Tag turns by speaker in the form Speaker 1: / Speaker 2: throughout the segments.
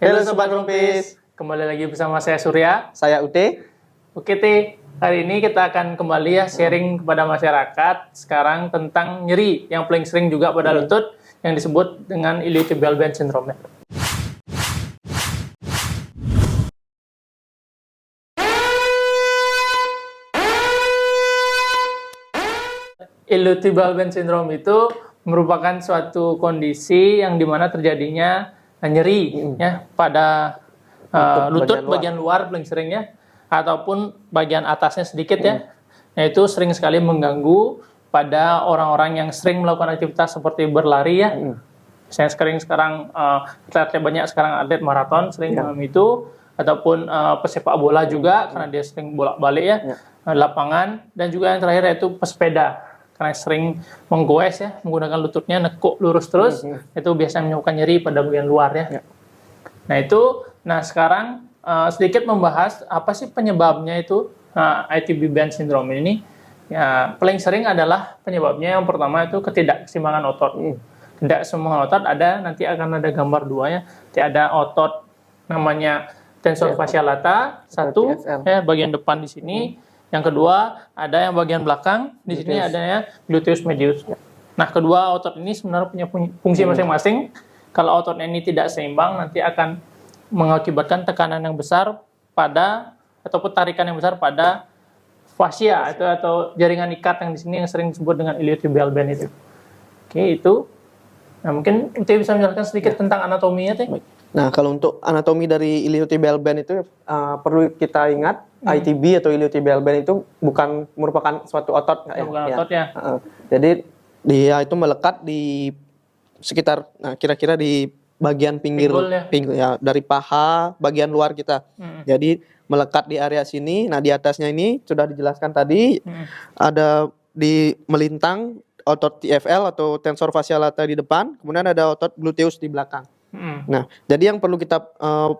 Speaker 1: Halo Sobat Rumpis,
Speaker 2: Kembali lagi bersama saya Surya.
Speaker 1: saya Ute.
Speaker 2: Oke hari ini kita akan kembali sharing kepada masyarakat sekarang tentang nyeri yang paling sering juga pada lutut yang disebut dengan iliotibial band syndrome. Iliotibial band syndrome itu merupakan suatu kondisi yang dimana terjadinya nyeri ya pada lutut bagian luar paling sering ya, ataupun bagian atasnya sedikit ya. Nah, itu sering sekali mengganggu pada orang-orang yang sering melakukan aktivitas seperti berlari ya. Saya sekarang banyak sekarang atlet maraton sering mengalami itu, ataupun pesepak bola juga karena dia sering bolak-balik ya, lapangan, dan juga yang terakhir yaitu pesepeda karena sering menggoes ya, menggunakan lututnya nekuk lurus terus, itu biasanya menyebabkan nyeri pada bagian luar ya. Nah sekarang sedikit membahas apa sih penyebabnya itu ITB band syndrome ini. Ya, paling sering adalah penyebabnya yang pertama itu ketidakseimbangan otot. Ketidakseimbangan otot nanti akan ada gambar 2 ya. Ada otot namanya tensor fascia lata, satu ya, bagian depan di sini. Yang kedua, ada yang bagian belakang, di sini adanya gluteus medius. Nah, kedua otot ini sebenarnya punya fungsi masing-masing. Kalau ototnya ini tidak seimbang, nanti akan mengakibatkan tekanan yang besar ataupun tarikan yang besar pada fascia atau jaringan ikat yang di sini yang sering disebut dengan iliotibial band itu. Oke, itu. Nah, mungkin Ute bisa menjelaskan sedikit tentang anatominya, Teh.
Speaker 1: Nah, kalau untuk anatomi dari iliotibial band itu perlu kita ingat, ITB atau iliotibial band itu bukan merupakan suatu otot.
Speaker 2: Bukan otot ya.
Speaker 1: Jadi dia itu melekat di sekitar, kira-kira di bagian pinggir ya, dari paha bagian luar kita. Jadi melekat di area sini. Nah, di atasnya ini sudah dijelaskan tadi, ada di melintang otot TFL atau tensor fascia lata di depan, kemudian ada otot gluteus di belakang. Nah, jadi yang perlu kita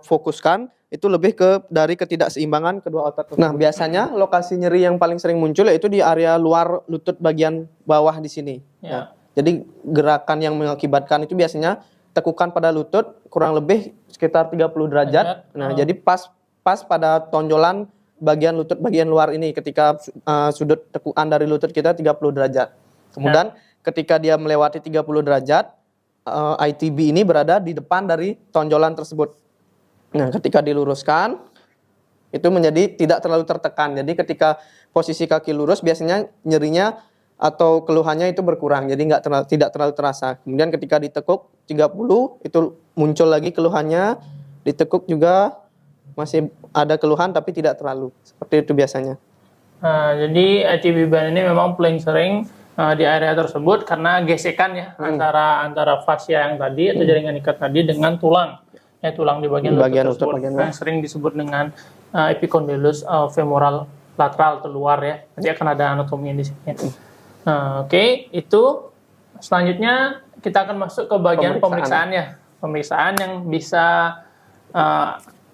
Speaker 1: fokuskan itu lebih dari ketidakseimbangan kedua otot. Nah, biasanya lokasi nyeri yang paling sering muncul yaitu di area luar lutut bagian bawah di sini. Nah, jadi gerakan yang mengakibatkan itu biasanya tekukan pada lutut kurang lebih sekitar 30 derajat. Nah, jadi pas pada tonjolan bagian lutut bagian luar ini ketika sudut tekukan dari lutut kita 30 derajat. Kemudian ketika dia melewati 30 derajat, ITB ini berada di depan dari tonjolan tersebut. Nah, ketika diluruskan itu menjadi tidak terlalu tertekan. Jadi ketika posisi kaki lurus biasanya nyerinya atau keluhannya itu berkurang. Jadi tidak terlalu terasa. Kemudian ketika ditekuk 30 itu muncul lagi keluhannya. Ditekuk juga masih ada keluhan tapi tidak terlalu. Seperti itu biasanya.
Speaker 2: Nah, jadi ITB band ini memang paling sering di area tersebut karena gesekan ya antara fascia yang tadi atau jaringan ikat tadi dengan tulang. Ya, tulang di bagian lutut yang sering disebut dengan epicondylus femoral lateral atau luar ya. Nanti akan ada anatomi di sini. Oke, itu selanjutnya kita akan masuk ke bagian pemeriksaannya. Pemeriksaan yang bisa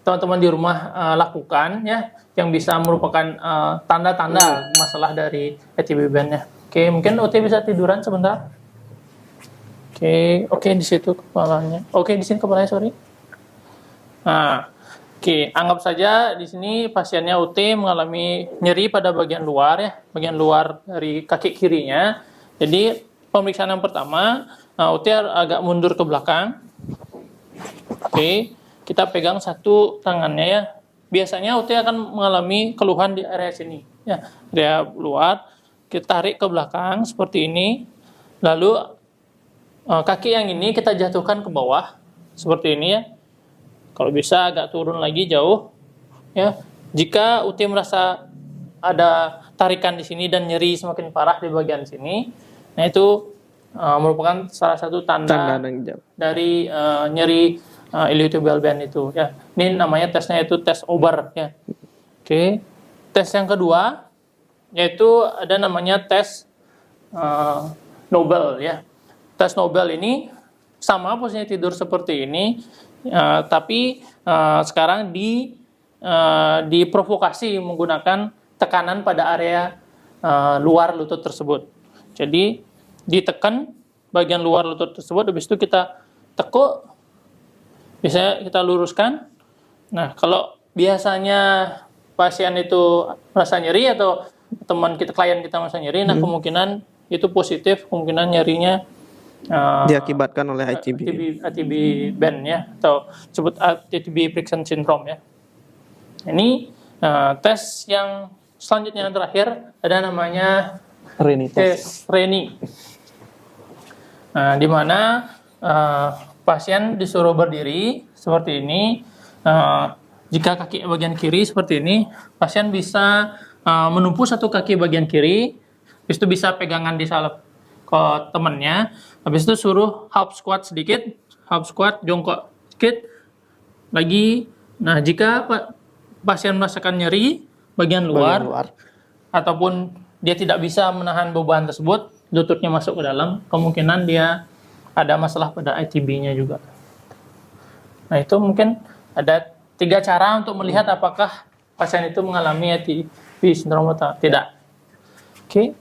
Speaker 2: teman-teman di rumah lakukan ya, yang bisa merupakan tanda-tanda masalah dari ITB band-nya. Oke, mungkin Ute bisa tiduran sebentar. Oke, di situ kepalanya. Oke, di sini kepalanya, sorry. Nah, oke, anggap saja di sini pasiennya Ute mengalami nyeri pada bagian luar ya, bagian luar dari kaki kirinya. Jadi, pemeriksaan yang pertama, Ute agak mundur ke belakang. Oke, kita pegang satu tangannya ya. Biasanya Ute akan mengalami keluhan di area sini ya, area luar. Kita tarik ke belakang seperti ini, lalu kaki yang ini kita jatuhkan ke bawah seperti ini ya. Kalau bisa agak turun lagi jauh ya. Jika Ute merasa ada tarikan di sini dan nyeri semakin parah di bagian sini, nah itu merupakan salah satu tanda dari nyeri iliotibial band itu ya. Ini namanya tesnya itu tes Ober ya. Oke. Tes yang kedua yaitu ada namanya tes Nobel ya. Tes Nobel ini sama posisinya tidur seperti ini, tapi sekarang diprovokasi menggunakan tekanan pada area luar lutut tersebut. Jadi ditekan bagian luar lutut tersebut, habis itu kita tekuk Bisa kita luruskan. Nah, kalau biasanya pasien itu merasa nyeri atau teman kita, klien kita merasa nyeri, nah kemungkinan itu positif, kemungkinan nyerinya
Speaker 1: diakibatkan oleh ITB.
Speaker 2: ITB band ya, atau disebut ITB friction syndrome ya. Ini tes yang selanjutnya yang terakhir ada namanya
Speaker 1: Reni
Speaker 2: tes Reni. Nah, di mana pasien disuruh berdiri seperti ini. Jika kaki bagian kiri seperti ini, pasien bisa menumpu satu kaki bagian kiri, habis itu bisa pegangan di salep ke temannya, habis itu suruh half squat sedikit, half squat, jongkok sedikit, lagi. Nah, jika pasien merasakan nyeri bagian luar, ataupun dia tidak bisa menahan beban tersebut, lututnya masuk ke dalam, kemungkinan dia ada masalah pada ITB-nya juga. Nah, itu mungkin ada 3 cara untuk melihat apakah pasien itu mengalami ITB syndrome atau tidak. Oke.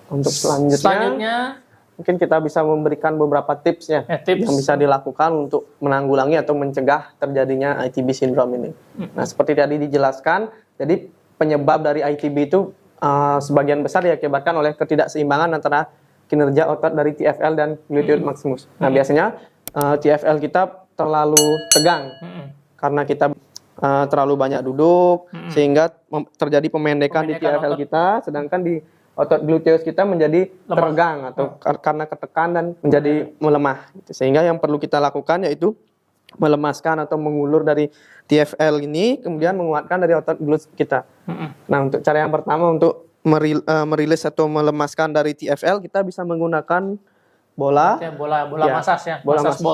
Speaker 1: Untuk selanjutnya mungkin kita bisa memberikan beberapa tips ya,
Speaker 2: tips
Speaker 1: yang bisa dilakukan untuk menanggulangi atau mencegah terjadinya ITB syndrome ini. Nah, seperti tadi dijelaskan, jadi penyebab dari ITB itu sebagian besar diakibatkan oleh ketidakseimbangan antara kinerja otot dari TFL dan gluteus maximus. Nah, biasanya TFL kita terlalu tegang karena kita terlalu banyak duduk, sehingga terjadi pemendekan di TFL otot kita, sedangkan di otot gluteus kita menjadi tegang atau karena ketekan dan menjadi melemah. Sehingga yang perlu kita lakukan yaitu melemaskan atau mengulur dari TFL ini, kemudian menguatkan dari otot gluteus kita. Nah, untuk cara yang pertama untuk merilis atau melemaskan dari TFL, kita bisa menggunakan bola
Speaker 2: massage ya,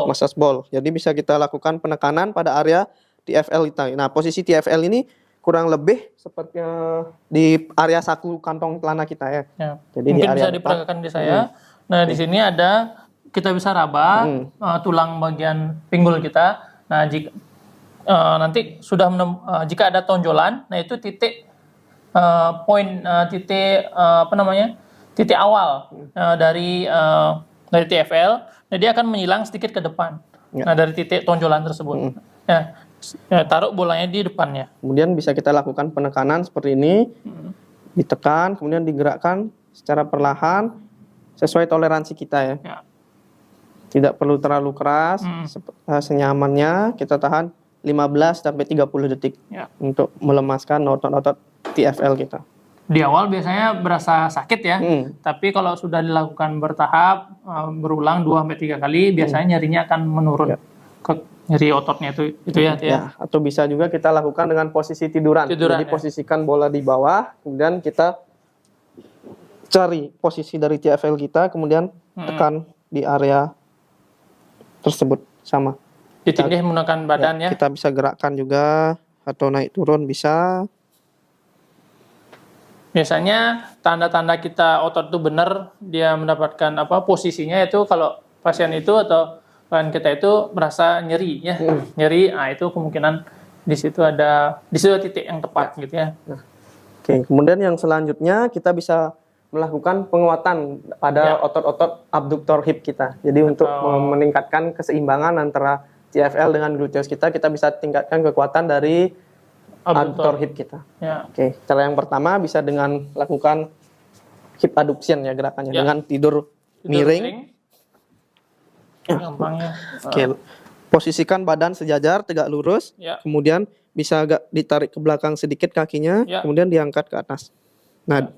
Speaker 1: massage ball. Jadi bisa kita lakukan penekanan pada area TFL kita. Nah, posisi TFL ini kurang lebih seperti di area saku kantong celana kita ya. Jadi
Speaker 2: mungkin
Speaker 1: di area
Speaker 2: bisa diperagakan di saya. Nah, di sini ada, kita bisa raba tulang bagian pinggul kita. Nah, jika nanti sudah jika ada tonjolan, nah itu titik titik awal dari TFL. Nah, dia akan menyilang sedikit ke depan. Nah, dari titik tonjolan tersebut. Taruh bolanya di depannya.
Speaker 1: Kemudian bisa kita lakukan penekanan seperti ini, ditekan, kemudian digerakkan secara perlahan sesuai toleransi kita ya. Tidak perlu terlalu keras, senyamannya kita tahan 15 sampai 30 detik untuk melemaskan otot-otot TFL kita.
Speaker 2: Di awal biasanya berasa sakit ya, tapi kalau sudah dilakukan bertahap, berulang 2 sampai 3 kali, biasanya nyerinya akan menurun. Nyeri ototnya itu ya.
Speaker 1: Atau bisa juga kita lakukan dengan posisi tiduran. Jadi posisikan bola di bawah, kemudian kita cari posisi dari TFL kita, kemudian tekan di area tersebut sama.
Speaker 2: Ditindih menggunakan badan ya.
Speaker 1: Kita bisa gerakkan juga atau naik turun bisa.
Speaker 2: Biasanya tanda-tanda kita otot itu benar, dia mendapatkan posisinya itu kalau pasien itu atau klien kita itu merasa nyeri ya. Nyeri, itu kemungkinan di situ titik yang tepat gitu ya.
Speaker 1: Oke, kemudian yang selanjutnya kita bisa melakukan penguatan pada otot-otot abduktor hip kita. Jadi untuk meningkatkan keseimbangan antara TFL dengan gluteus kita bisa tingkatkan kekuatan dari abduktor hip kita. Oke, cara yang pertama bisa dengan lakukan hip adduction ya gerakannya, dengan tidur miring.
Speaker 2: Gampangnya.
Speaker 1: Oke, posisikan badan sejajar, tegak lurus, kemudian bisa agak ditarik ke belakang sedikit kakinya, kemudian diangkat ke atas. Nah,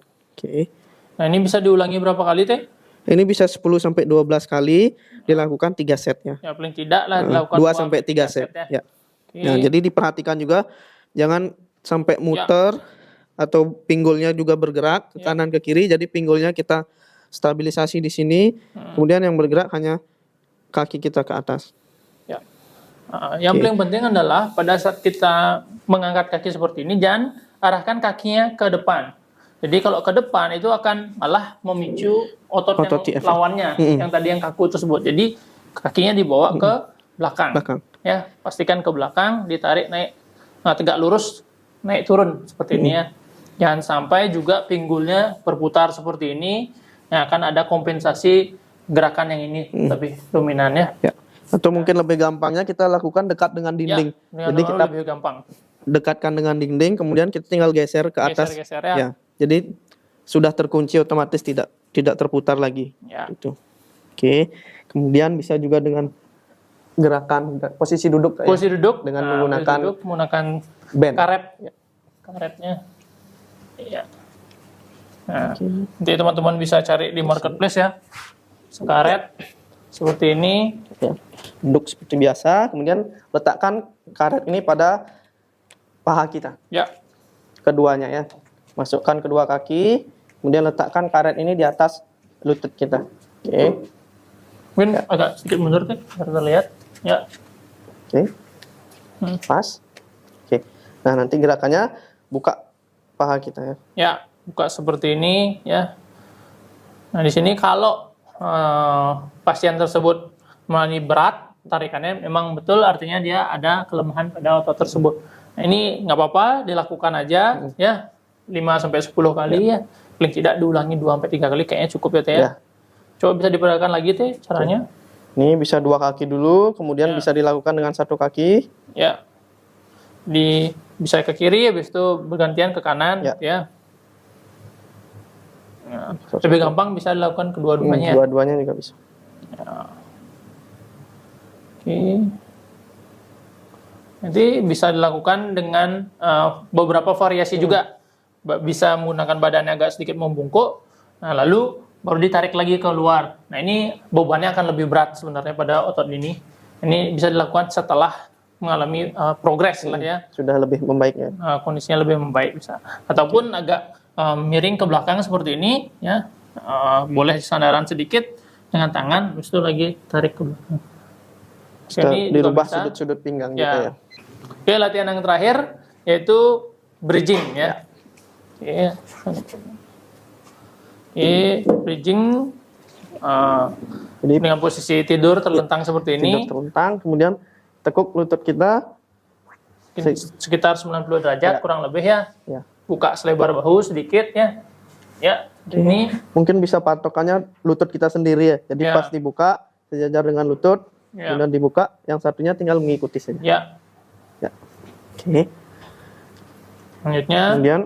Speaker 2: Nah, ini bisa diulangi berapa kali, Teh?
Speaker 1: Ini bisa 10 sampai 12 kali dilakukan 3 set ya.
Speaker 2: Ya, paling tidak lah dilakukan
Speaker 1: 2 sampai 3 set. Ya. Nah, jadi diperhatikan juga jangan sampai muter atau pinggulnya juga bergerak ke kanan ke kiri. Jadi pinggulnya kita stabilisasi di sini. Kemudian yang bergerak hanya kaki kita ke atas.
Speaker 2: Yang paling penting adalah pada saat kita mengangkat kaki seperti ini, jangan arahkan kakinya ke depan. Jadi kalau ke depan itu akan malah memicu otot yang lawannya, yang tadi yang kaku tersebut. Jadi kakinya dibawa ke belakang. Ya, pastikan ke belakang, ditarik naik, tegak lurus, naik turun seperti ini ya. Jangan sampai juga pinggulnya berputar seperti ini, yang akan ada kompensasi gerakan yang ini lebih dominan ya.
Speaker 1: Atau mungkin lebih gampangnya kita lakukan dekat dengan dinding.
Speaker 2: Ya,
Speaker 1: Jadi kita
Speaker 2: lebih gampang.
Speaker 1: dekatkan dengan dinding, kemudian kita tinggal geser ke atas.
Speaker 2: Geser-geser ya.
Speaker 1: Ya, jadi sudah terkunci otomatis tidak terputar lagi.
Speaker 2: Ya.
Speaker 1: Gitu. Oke, kemudian bisa juga dengan gerakan posisi duduk.
Speaker 2: Posisi duduk
Speaker 1: dengan
Speaker 2: menggunakan
Speaker 1: band.
Speaker 2: karet. Karetnya. Iya. Nah, nanti teman-teman bisa cari di marketplace ya. Sekaret seperti ini.
Speaker 1: Ya. Duduk seperti biasa, kemudian letakkan karet ini pada paha kita.
Speaker 2: Ya.
Speaker 1: Keduanya ya. Masukkan kedua kaki, kemudian letakkan karet ini di atas lutut kita. Oke.
Speaker 2: Mungkin agak sedikit mundur kan, biar terlihat. Ya.
Speaker 1: Oke. Pas. Oke. Nah, nanti gerakannya buka paha kita ya.
Speaker 2: Ya, buka seperti ini ya. Nah, di sini kalau pasien tersebut mengalami berat tarikannya, memang betul artinya dia ada kelemahan pada otot tersebut. Nah, ini nggak apa-apa, dilakukan aja ya 5-10 kali ya. Paling tidak diulangi 2-3 kali kayaknya cukup ya Teh ya. Coba bisa diperagakan lagi Teh caranya.
Speaker 1: Ini bisa 2 kaki dulu, kemudian bisa dilakukan dengan 1 kaki.
Speaker 2: Ya. Bisa ke kiri, habis itu bergantian ke kanan ya. Ya. Lebih gampang bisa dilakukan kedua-duanya.
Speaker 1: Dua-duanya juga bisa.
Speaker 2: Ya. Oke. Nanti bisa dilakukan dengan beberapa variasi juga. Bisa menggunakan badannya agak sedikit membungkuk. Nah, lalu baru ditarik lagi keluar. Nah, ini bebannya akan lebih berat sebenarnya pada otot ini. Ini bisa dilakukan setelah mengalami progres lah ya.
Speaker 1: Sudah lebih membaik ya.
Speaker 2: Kondisinya lebih membaik bisa. Ataupun agak miring ke belakang seperti ini ya. Boleh sandaran sedikit dengan tangan, habis itu lagi tarik ke belakang.
Speaker 1: Ini dirubah sudut-sudut pinggang gitu ya.
Speaker 2: Oke, latihan yang terakhir yaitu bridging ya. Bridging
Speaker 1: Jadi
Speaker 2: dengan posisi tidur terlentang seperti ini.
Speaker 1: Tidur terlentang, kemudian tekuk lutut kita
Speaker 2: sekitar 90 derajat kurang lebih ya. Buka selebar bahu sedikit ya. Ya, ini
Speaker 1: mungkin bisa patokannya lutut kita sendiri ya. Jadi pas dibuka sejajar dengan lutut, kemudian dibuka, yang satunya tinggal mengikuti saja. Ya. Oke.
Speaker 2: Selanjutnya,
Speaker 1: kemudian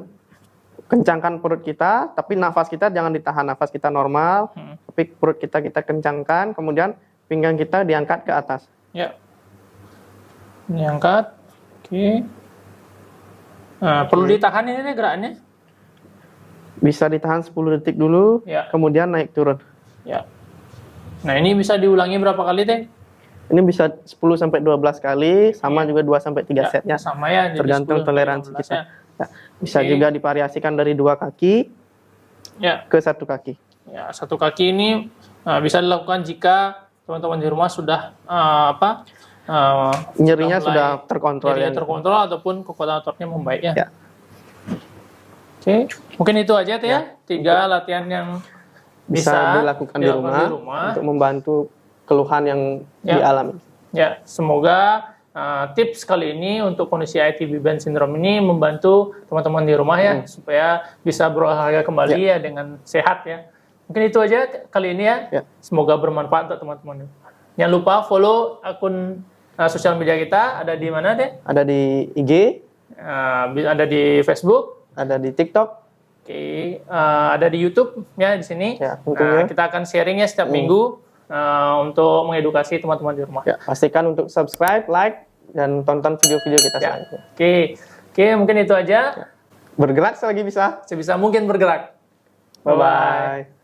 Speaker 1: kencangkan perut kita, tapi nafas kita jangan ditahan, nafas kita normal, tapi perut kita kencangkan, kemudian pinggang kita diangkat ke atas.
Speaker 2: Ya. Diangkat. Oke. Nah, perlu ditahan ini deh gerakannya.
Speaker 1: Bisa ditahan 10 detik dulu, kemudian naik turun.
Speaker 2: Ya. Nah, ini bisa diulangi berapa kali, Teh?
Speaker 1: Ini bisa 10-12 kali, sama juga 2-3 setnya.
Speaker 2: Sama ya,
Speaker 1: tergantung toleransi kita. Ya. Bisa juga divariasikan dari 2 kaki ke 1 kaki.
Speaker 2: Ya, 1 kaki ini bisa dilakukan jika teman-teman di rumah sudah
Speaker 1: nyerinya sudah terkontrol.
Speaker 2: Nyerinya terkontrol ataupun kekuatan ototnya membaik ya. Oke, mungkin itu aja Teh ya. 3 latihan yang
Speaker 1: bisa dilakukan di rumah untuk membantu keluhan yang dialami.
Speaker 2: Ya, semoga tips kali ini untuk kondisi ITB band syndrome ini membantu teman-teman di rumah ya, supaya bisa berolahraga kembali ya dengan sehat ya. Mungkin itu aja kali ini ya. Semoga bermanfaat untuk teman-teman. Jangan lupa follow akun sosial media kita, ada di mana Teh?
Speaker 1: Ada di IG,
Speaker 2: ada di Facebook,
Speaker 1: ada di TikTok,
Speaker 2: ada di YouTube ya di sini. Kita akan sharing ya setiap minggu untuk mengedukasi teman-teman di rumah.
Speaker 1: Pastikan untuk subscribe, like, dan tonton video-video kita selanjutnya.
Speaker 2: Oke, mungkin itu aja.
Speaker 1: Bergerak selagi bisa.
Speaker 2: Sebisa mungkin bergerak.
Speaker 1: Bye-bye.